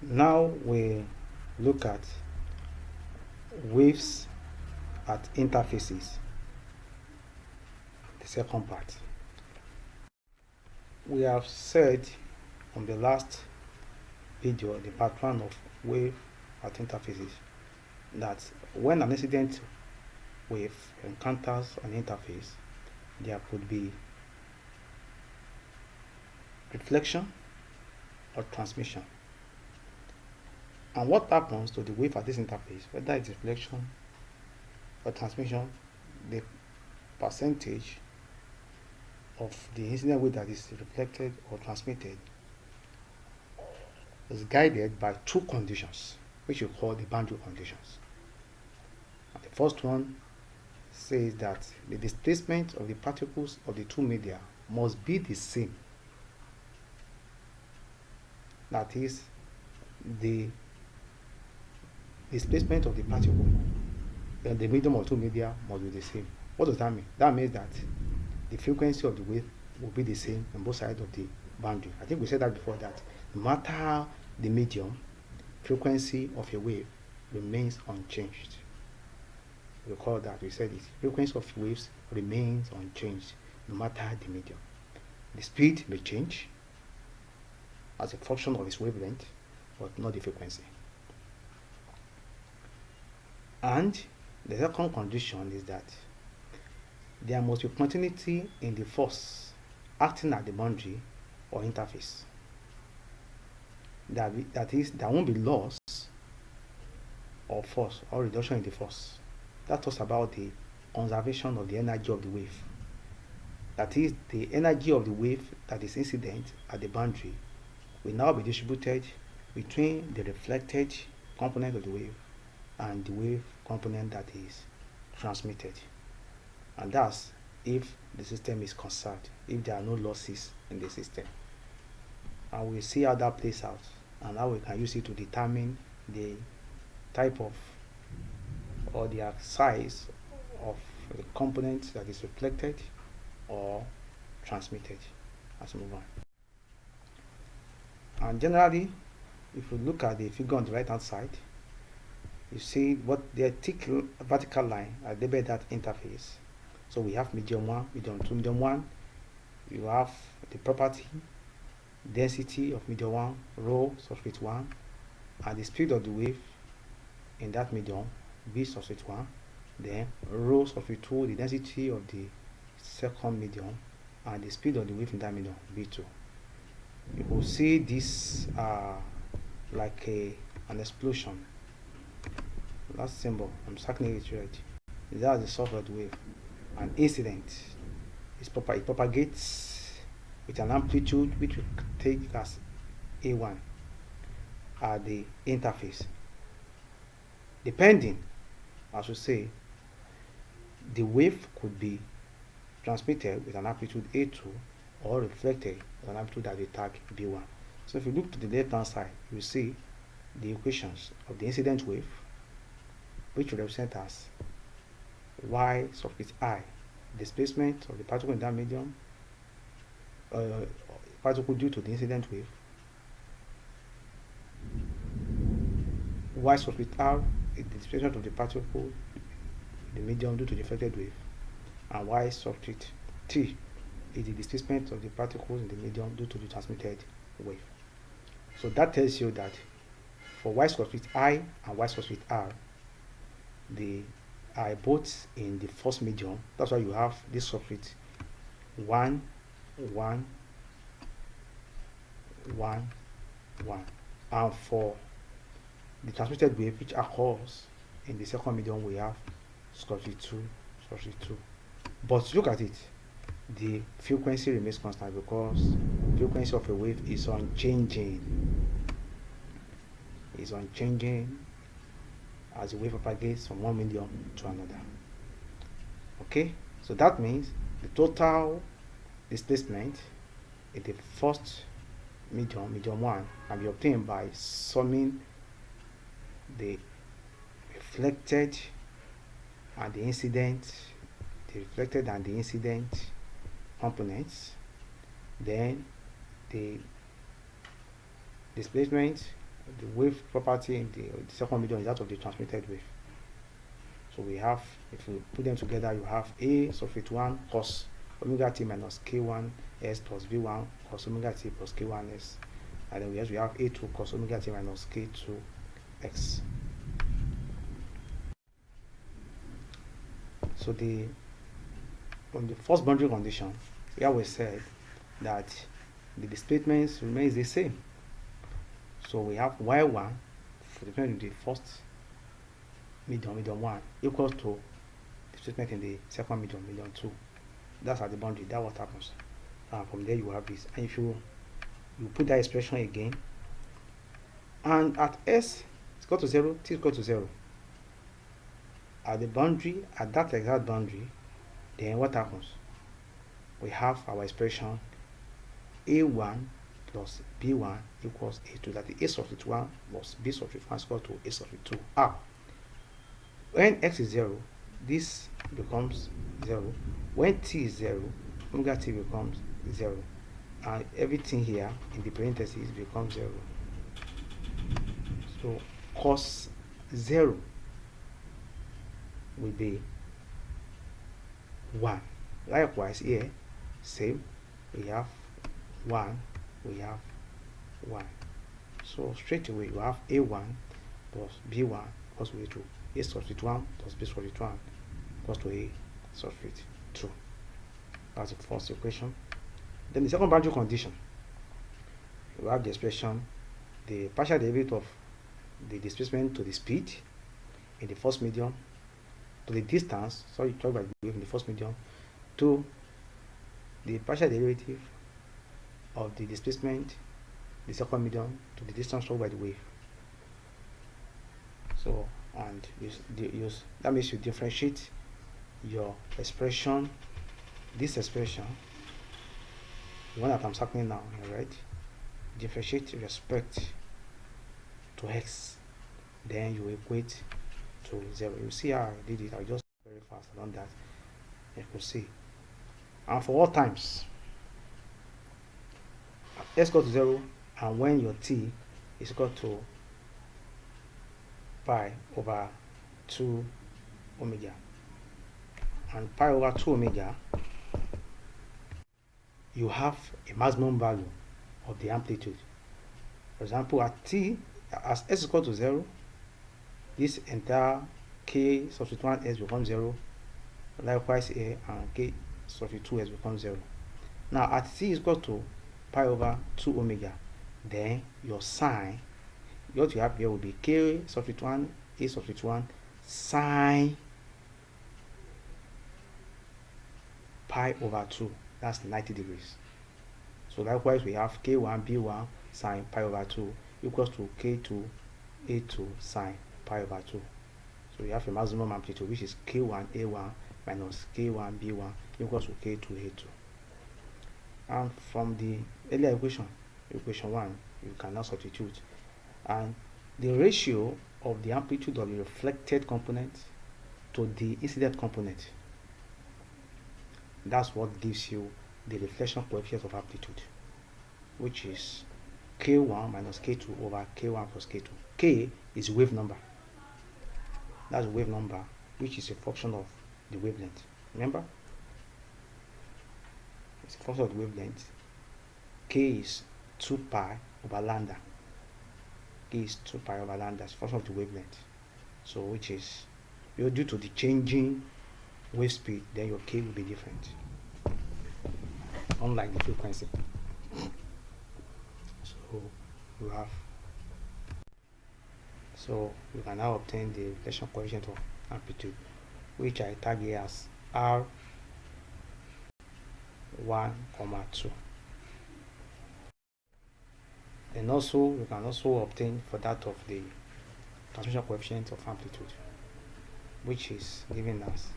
Now we look at waves at interfaces, the second part. We have said on the last video, the part one of wave at interfaces, that when an incident wave encounters an interface, there could be reflection or transmission. And what happens to the wave at this interface, whether it's reflection or transmission, the percentage of the incident wave that is reflected or transmitted is guided by two conditions, which we call the boundary conditions. And the first one says that the displacement of the particles of the two media must be the same. That is, the displacement of the particle in the medium of two media must be the same. What does that mean? That means that the frequency of the wave will be the same on both sides of the boundary. I think we said that before, that no matter the medium, frequency of a wave remains unchanged. Recall that we said it. Frequency of waves remains unchanged no matter the medium. The speed may change as a function of its wavelength, but not the frequency. And the second condition is that there must be continuity in the force acting at the boundary or interface. That is, there won't be loss of force or reduction in the force. That talks about the conservation of the energy of the wave. That is, the energy of the wave that is incident at the boundary will now be distributed between the reflected component of the wave and the wave component that is transmitted. And that's if the system is conserved, if there are no losses in the system. And we'll see how that plays out and how we can use it to determine the type of or the size of the component that is reflected or transmitted as we move on. And generally, if you look at the figure on the right hand side, you see what the thick vertical line are labeled that interface. So we have medium 1, medium 2, medium 1. You have the property, density of medium 1, rho subscript 1, and the speed of the wave in that medium, v subscript 1. Then rho subscript 2, the density of the second medium, and the speed of the wave in that medium, v2. You will see this like an explosion. Last symbol, I'm circling it red. That's the source of the wave. An incident it propagates with an amplitude which we take as A1 at the interface. Depending, as we say, the wave could be transmitted with an amplitude A2 or reflected with an amplitude that we tag B1. So if you look to the left hand side, you see the equations of the incident wave, which will represent as y subscript I, displacement of the particle in that medium, particle due to the incident wave, y subscript R is the displacement of the particle in the medium due to the reflected wave, and y subscript T is the displacement of the particles in the medium due to the transmitted wave. So that tells you that for y subscript I and y subscript R, they are both in the first medium. That's why you have this subscript 1, 1, 1, 1. And for the transmitted wave, which occurs in the second medium, we have subscript 2, subscript 2. But look at it, the frequency remains constant because frequency of a wave is unchanging. It's unchanging as the wave propagates from one medium to another. Okay, so that means the total displacement in the first medium, medium 1, can be obtained by summing the reflected and the incident, the reflected and the incident components, then the displacement the wave property in the second medium is that of the transmitted wave. So we have, if you put them together, you have A substitute 1 cos omega t minus k1 s plus v1 cos omega t plus k1 s. And then we have A2 cos omega t minus k2 x. So on the first boundary condition, here we said that the displacement remains the same. So we have y1 for the first medium 1 equals to displacement in the second medium 2. That's at the boundary. That's what happens. From there you have this, and if you put that expression again, and at s is equal to 0, t is equal to 0. At the boundary, at that exact boundary, then what happens? We have our expression a1 plus b1 equals a2. That the a substitute 1 plus b substitute 1 is equal to a substitute 2. When x is 0, this becomes 0. When t is 0, omega t becomes 0. And everything here in the parentheses becomes 0. So cos 0 will be 1. Likewise here, same, we have 1, we have 1. So straight away you have a1 plus b1 equals to a2. A substitute 1 plus b substitute 1 equals to a substitute 2. That's the first equation. Then the second boundary condition, we have the expression, the partial derivative of the displacement to the speed in the first medium, to the distance, sorry, talk about the wave in the first medium, to the partial derivative of the displacement, the second medium, to the distance traveled by the wave. So, and that means you differentiate your expression, this expression, the one that I'm circling now, right? Differentiate with respect to x, then you equate to 0. You see how I did it. I just very fast along that. You could see. And for all times, x equal to 0, and when your t is equal to pi over 2 omega, and pi over 2 omega, you have a maximum value of the amplitude. For example, at t, as s is equal to 0, this entire k substitute 1s becomes 0. Likewise here, and k substitute 2s becomes 0. Now at t is equal to pi over 2 omega, then your sine, what you have here will be k substitute 1, a substitute 1, sine pi over 2. That's 90 degrees. So likewise we have k1 b1 sine pi over 2 equals to k2 a2 sine pi over 2. So we have a maximum amplitude, which is k1 a1 minus k1 b1 equals to k2 a2. And from the earlier equation 1, you can now substitute, and the ratio of the amplitude of the reflected component to the incident component, that's what gives you the reflection coefficient of amplitude, which is k1 minus k2 over k1 plus k2. K is wave number. That's wave number, which is a function of the wavelength. Remember? It's a function of the wavelength. K is 2 pi over lambda. K is 2 pi over lambda. It's a function of the wavelength. So, which is, due to the changing wave speed, then your K will be different, unlike the frequency. So we can now obtain the reflection coefficient of amplitude, which I tag here as R1, 2. And also we can also obtain for that of the transmission coefficient of amplitude, which is giving us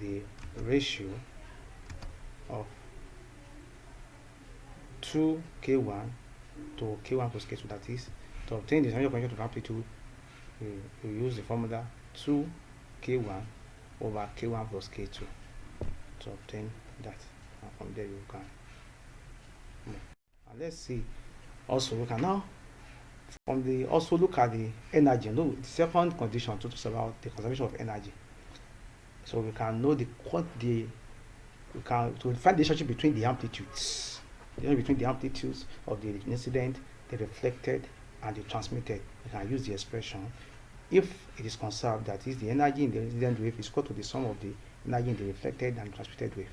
the ratio of 2k1 to k1 plus k2. That is, to obtain the transmission coefficient of amplitude, we use the formula 2k1 over k1 plus k2 to obtain that. And from there you can. And let's see. Also, we can now Also look at the energy. No, the second condition talks about the conservation of energy. So we can know we can to find the relationship between the amplitudes, between the amplitudes of the incident, the reflected, and the transmitted. We can use the expression if it is conserved, that is, the energy in the incident wave is equal to the sum of the energy in the reflected and transmitted wave.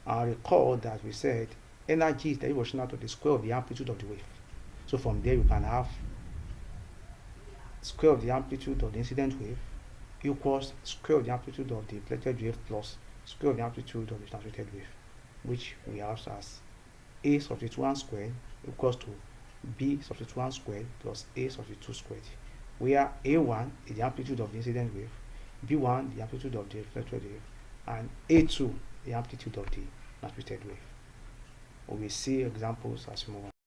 And recall that we said energy is directly proportional to the square of the amplitude of the wave. So from there you can have square of the amplitude of the incident wave equals square of the amplitude of the reflected wave plus square of the amplitude of the transmitted wave, which we have as a substitute 1 squared equals to b substitute 1 squared plus a substitute 2 squared, where a1 is the amplitude of the incident wave, b1 the amplitude of the reflected wave, and a2 the amplitude of the transmitted wave. We will see examples as we move on.